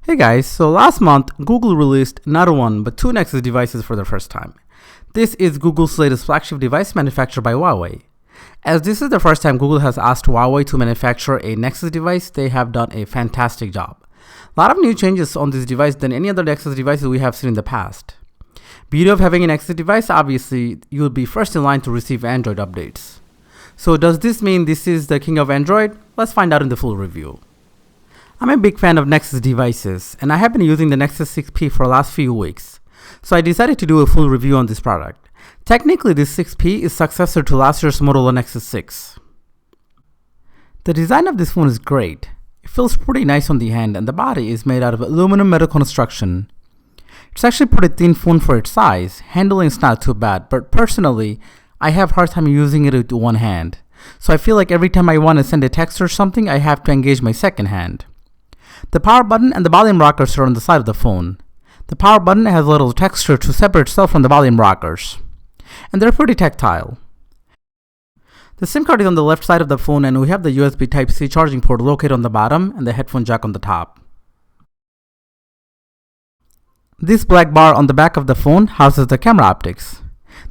Hey guys, so last month Google released not one but two Nexus devices for the first time. This is Google's latest flagship device manufactured by Huawei. As this is the first time Google has asked Huawei to manufacture a Nexus device, they have done a fantastic job. A lot of new changes on this device than any other Nexus devices we have seen in the past. Beauty of having a Nexus device, obviously, you'll be first in line to receive Android updates. So does this mean this is the king of Android? Let's find out in the full review. I'm a big fan of Nexus devices, and I have been using the Nexus 6P for the last few weeks, so I decided to do a full review on this product. Technically, this 6P is successor to last year's Motorola Nexus 6. The design of this phone is great. It feels pretty nice on the hand, and the body is made out of aluminum metal construction. It's actually a pretty thin phone for its size. Handling is not too bad, but personally, I have a hard time using it with one hand. So I feel like every time I want to send a text or something, I have to engage my second hand. The power button and the volume rockers are on the side of the phone. The power button has a little texture to separate itself from the volume rockers. And they're pretty tactile. The SIM card is on the left side of the phone, and we have the USB Type-C charging port located on the bottom and the headphone jack on the top. This black bar on the back of the phone houses the camera optics.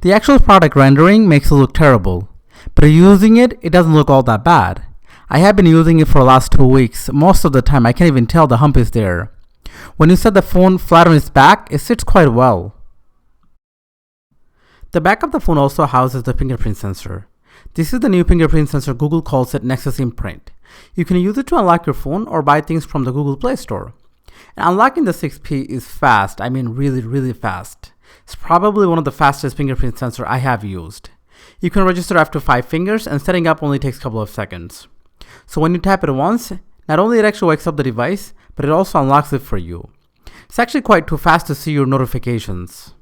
The actual product rendering makes it look terrible, but using it doesn't look all that bad. I have been using it for the last 2 weeks. Most of the time I can't even tell the hump is there. When you set the phone flat on its back, it sits quite well. The back of the phone also houses the fingerprint sensor. This is the new fingerprint sensor. Google calls it Nexus Imprint. You can use it to unlock your phone or buy things from the Google Play Store. And unlocking the 6P is fast. I mean really fast. It's probably one of the fastest fingerprint sensor I have used. You can register up to 5 fingers, and setting up only takes a couple of seconds. So when you tap it once, not only it actually wakes up the device, but it also unlocks it for you. It's actually quite too fast to see your notifications.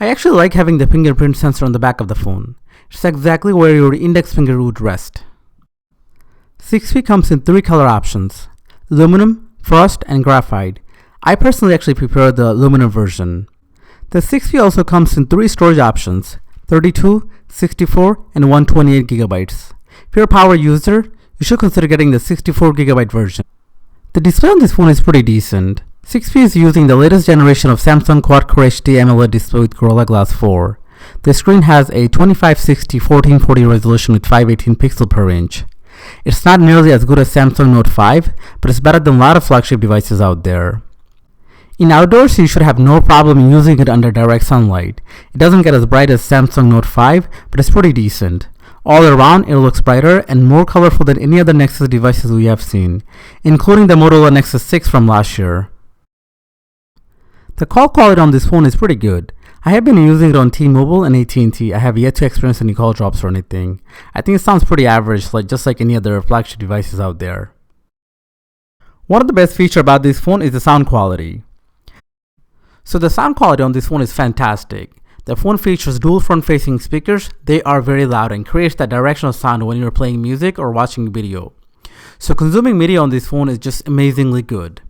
I actually like having the fingerprint sensor on the back of the phone. It's exactly where your index finger would rest. 6P comes in 3 color options: aluminum, frost, and graphite. I personally actually prefer the aluminum version. The 6P also comes in 3 storage options: 32, 64, and 128 gigabytes. If you're a power user, you should consider getting the 64GB version. The display on this phone is pretty decent. 6P is using the latest generation of Samsung Quad-Core HD AMOLED display with Gorilla Glass 4. The screen has a 2560x1440 resolution with 518 pixels per inch. It's not nearly as good as Samsung Note 5, but it's better than a lot of flagship devices out there. In outdoors, you should have no problem using it under direct sunlight. It doesn't get as bright as Samsung Note 5, but it's pretty decent. All around, it looks brighter and more colorful than any other Nexus devices we have seen, including the Motorola Nexus 6 from last year. The call quality on this phone is pretty good. I have been using it on T-Mobile and AT&T. I have yet to experience any call drops or anything. I think it sounds pretty average, just like any other flagship devices out there. One of the best features about this phone is the sound quality. So the sound quality on this phone is fantastic. The phone features dual front-facing speakers. They are very loud and creates that directional sound when you're playing music or watching video. So consuming media on this phone is just amazingly good.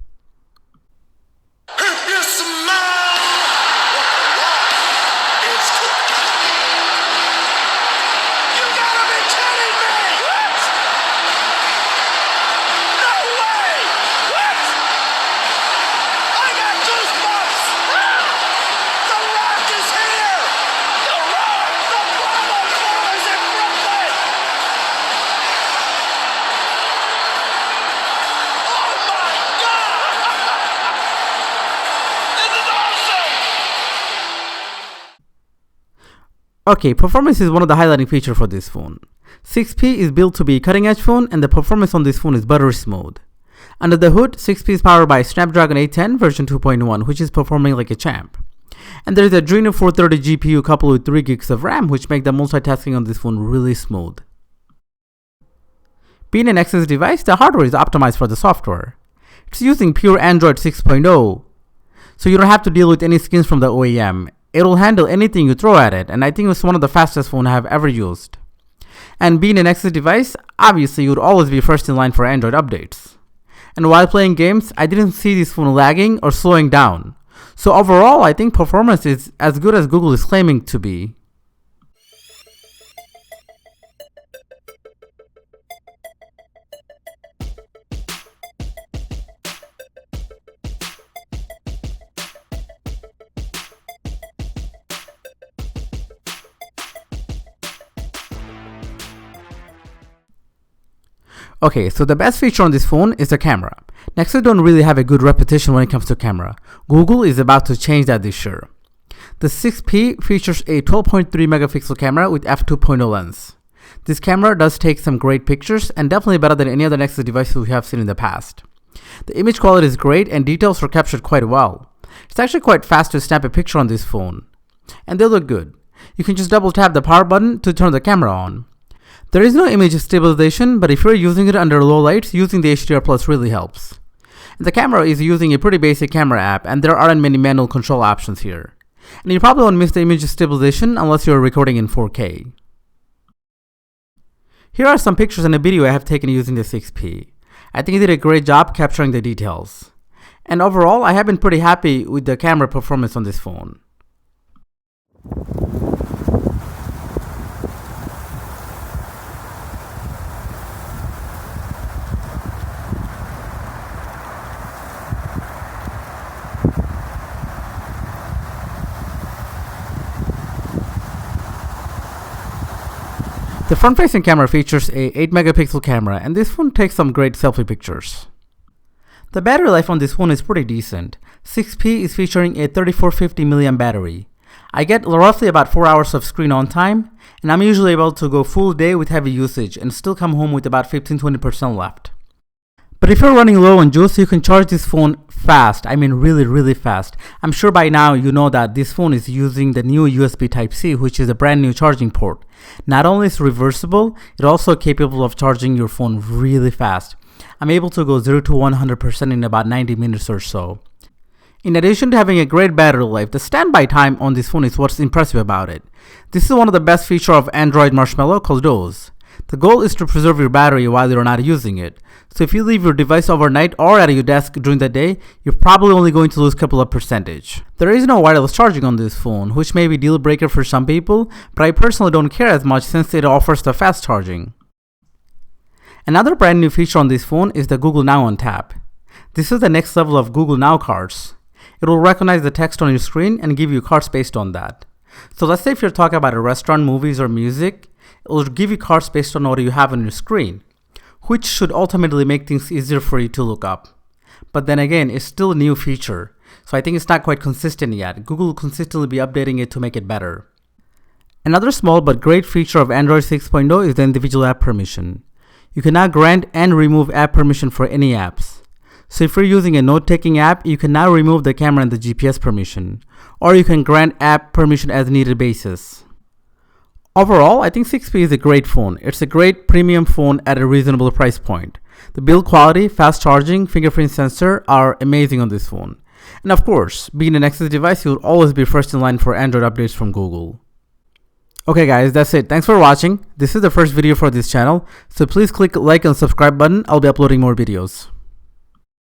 Okay, performance is one of the highlighting features for this phone. 6P is built to be a cutting-edge phone, and the performance on this phone is buttery smooth. Under the hood, 6P is powered by Snapdragon 810 version 2.1, which is performing like a champ. And there is a Adreno 430 GPU coupled with 3 gigs of RAM, which make the multitasking on this phone really smooth. Being a Nexus device, the hardware is optimized for the software. It's using pure Android 6.0, so you don't have to deal with any skins from the OEM. It'll handle anything you throw at it, and I think it's one of the fastest phones I have ever used. And being a Nexus device, obviously you would always be first in line for Android updates. And while playing games, I didn't see this phone lagging or slowing down. So overall, I think performance is as good as Google is claiming to be. Okay, so the best feature on this phone is the camera. Nexus don't really have a good reputation when it comes to camera. Google is about to change that this year. The 6P features a 12.3 megapixel camera with f2.0 lens. This camera does take some great pictures and definitely better than any other Nexus devices we have seen in the past. The image quality is great and details are captured quite well. It's actually quite fast to snap a picture on this phone. And they look good. You can just double tap the power button to turn the camera on. There is no image stabilization, but if you're using it under low lights, using the HDR Plus really helps. And the camera is using a pretty basic camera app, and there aren't many manual control options here. And you probably won't miss the image stabilization unless you're recording in 4K. Here are some pictures and a video I have taken using the 6P. I think it did a great job capturing the details. And overall, I have been pretty happy with the camera performance on this phone. The front-facing camera features a 8 megapixel camera, and this phone takes some great selfie pictures. The battery life on this phone is pretty decent. 6P is featuring a 3450 mAh battery. I get roughly about 4 hours of screen on time, and I'm usually able to go full day with heavy usage and still come home with about 15-20% left. But if you're running low on juice, you can charge this phone fast. I mean really fast. I'm sure by now you know that this phone is using the new USB Type-C, which is a brand new charging port. Not only is it reversible, it's also capable of charging your phone really fast. I'm able to go 0 to 100% in about 90 minutes or so. In addition to having a great battery life, the standby time on this phone is what's impressive about it. This is one of the best features of Android Marshmallow called DOS. The goal is to preserve your battery while you're not using it. So if you leave your device overnight or at your desk during the day, you're probably only going to lose a couple of percentage. There is no wireless charging on this phone, which may be a deal breaker for some people, but I personally don't care as much since it offers the fast charging. Another brand new feature on this phone is the Google Now on tap. This is the next level of Google Now cards. It will recognize the text on your screen and give you cards based on that. So let's say if you're talking about a restaurant, movies, or music, it will give you cards based on what you have on your screen, which should ultimately make things easier for you to look up. But then again, it's still a new feature, so I think it's not quite consistent yet. Google will consistently be updating it to make it better. Another small but great feature of Android 6.0 is the individual app permission. You can now grant and remove app permission for any apps. So if you're using a note-taking app, you can now remove the camera and the GPS permission, or you can grant app permission as needed basis. Overall, I think 6P is a great phone. It's a great premium phone at a reasonable price point. The build quality, fast charging, fingerprint sensor are amazing on this phone. And of course, being a Nexus device, you'll always be first in line for Android updates from Google. Okay guys, that's it. Thanks for watching. This is the first video for this channel, so please click like and subscribe button. I'll be uploading more videos.